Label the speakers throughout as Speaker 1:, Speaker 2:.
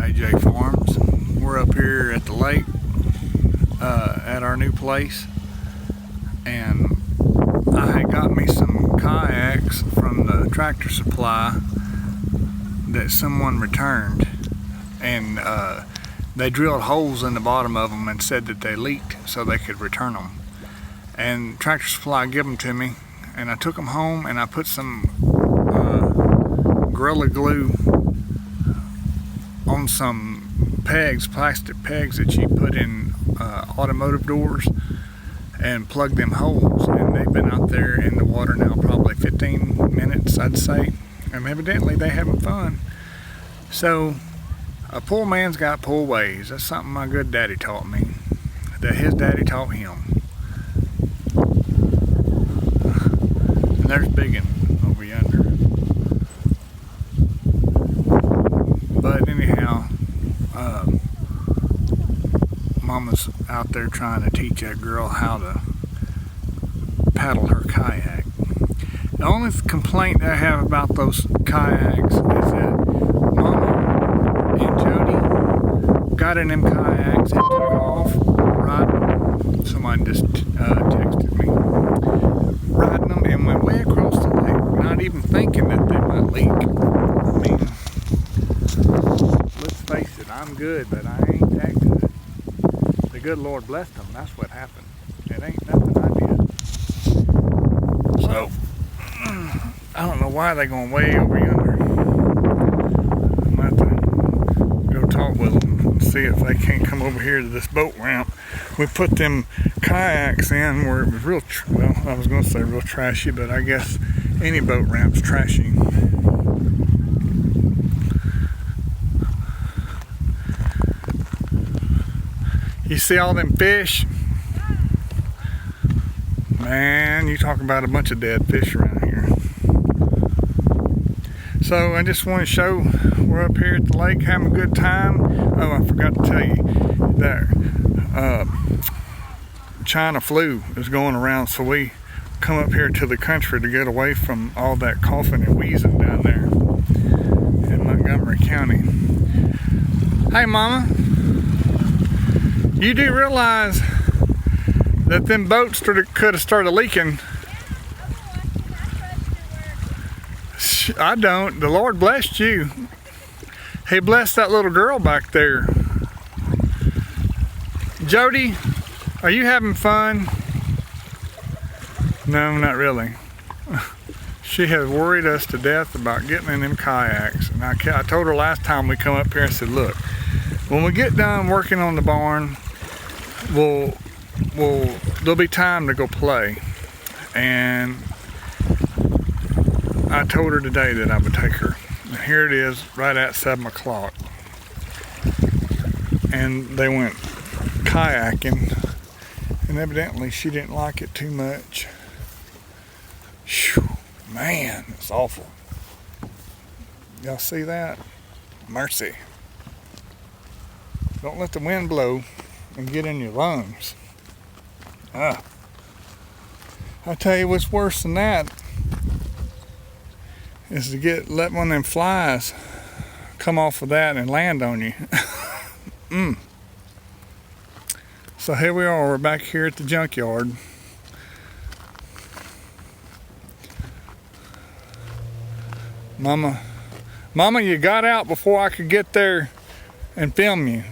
Speaker 1: AJ Farms. We're up here at the lake at our new place, and I had got me some kayaks from the tractor supply that someone returned, and they drilled holes in the bottom of them and said that they leaked so they could return them. And Tractor Supply gave them to me, and I took them home and I put some Gorilla Glue on some pegs, plastic pegs that you put in automotive doors, and plugged them holes, and they've been out there in the water now probably 15 minutes, I'd say, and evidently they having fun. So a poor man's got poor ways. That's something my good daddy taught me, that his daddy taught him. And there's Biggin over yonder. But anyhow, Mama's out there trying to teach that girl how to paddle her kayak. The only complaint I have about those kayaks is that Mama and Jody got in them kayaks and took off riding. Somebody just texted me. Riding them and went way across the lake, not even thinking that they might leak. I mean, let's face it, I'm good, but I ain't that good. The good Lord blessed them. That's what happened. It ain't nothing I did. So, I don't know why they're going way over yonder. I'm going to have to go talk with them and see if they can't come over here to this boat ramp. We put them kayaks in where it was real, well, I was going to say real trashy, but I guess any boat ramp's trashy. You see all them fish? Man, you talk about a bunch of dead fish around here. So I just want to show we're up here at the lake having a good time. Oh, I forgot to tell you that China flu is going around, so we come up here to the country to get away from all that coughing and wheezing down there in Montgomery County. Hey Mama, you do realize that them boats could have started leaking? I don't. The Lord blessed you. He blessed that little girl back there. Jody, are you having fun? No, not really. She has worried us to death about getting in them kayaks. And I told her last time we come up here, I said, look, when we get done working on the barn, there'll be time to go play. And I told her today that I would take her. And here it is, right at 7 o'clock. And they went kayaking, and evidently she didn't like it too much. Whew, man, it's awful. Y'all see that? Mercy. Don't let the wind blow and get in your lungs. I tell you what's worse than that is to let one of them flies come off of that and land on you. So here we are, we're back here at the junkyard. Mama, you got out before I could get there and film you.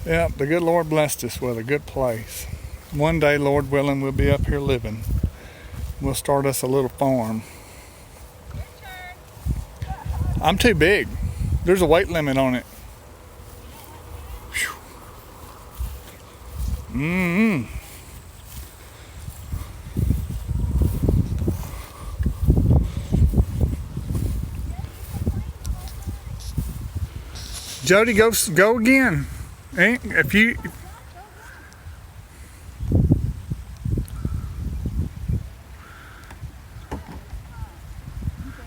Speaker 1: Yep, the good Lord blessed us with a good place. One day, Lord willing, we'll be up here living. We'll start us a little farm. I'm too big. There's a weight limit on it. Jody, go again. If you...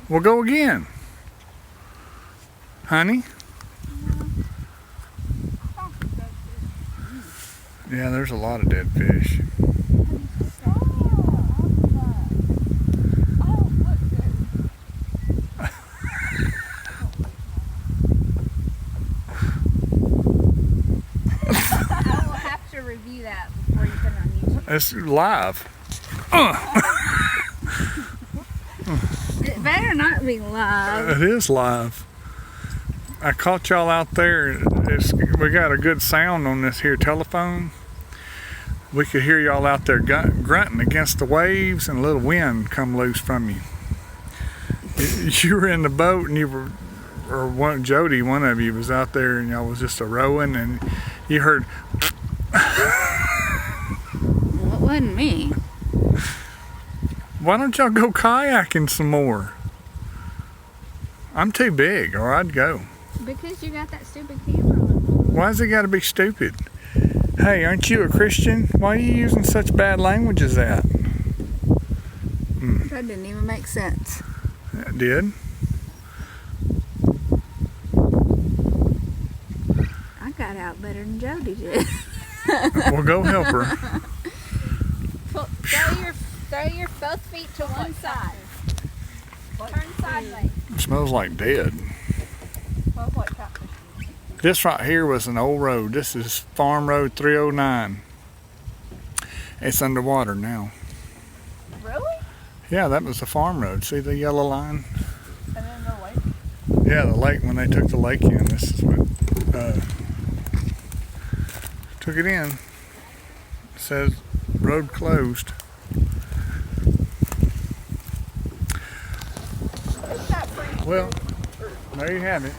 Speaker 1: We'll go again. Honey? Yeah, there's a lot of dead fish. It's live.
Speaker 2: It better not be live.
Speaker 1: It is live. I caught y'all out there. We got a good sound on this here telephone. We could hear y'all out there grunting against the waves, and a little wind come loose from you. You were in the boat, and Jody, one of you was out there, and y'all was just a rowing, and you heard.
Speaker 2: Well, it wasn't me.
Speaker 1: Why don't y'all go kayaking some more? I'm too big, or I'd go.
Speaker 2: Because you got that stupid camera on.
Speaker 1: Why's it got to be stupid? Hey, aren't you a Christian? Why are you using such bad language as that?
Speaker 2: That didn't even make sense.
Speaker 1: It did.
Speaker 2: I got out better than Jody did.
Speaker 1: Well, go help her.
Speaker 2: Throw your both feet to one side. Turn sideways.
Speaker 1: It smells like dead. This right here was an old road. This is Farm Road 309. It's underwater now.
Speaker 2: Really?
Speaker 1: Yeah, that was the farm road. See the yellow line?
Speaker 2: And then the lake?
Speaker 1: Yeah, the lake, when they took the lake in, this is what took it in. It says road closed. Well, there you have it.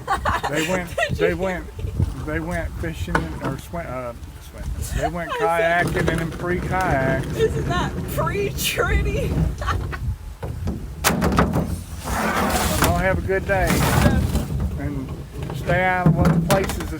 Speaker 1: They went fishing or they went kayaking in them free kayaks.
Speaker 3: Isn't that pre-Trinity?
Speaker 1: Y'all have a good day and stay out of one of the places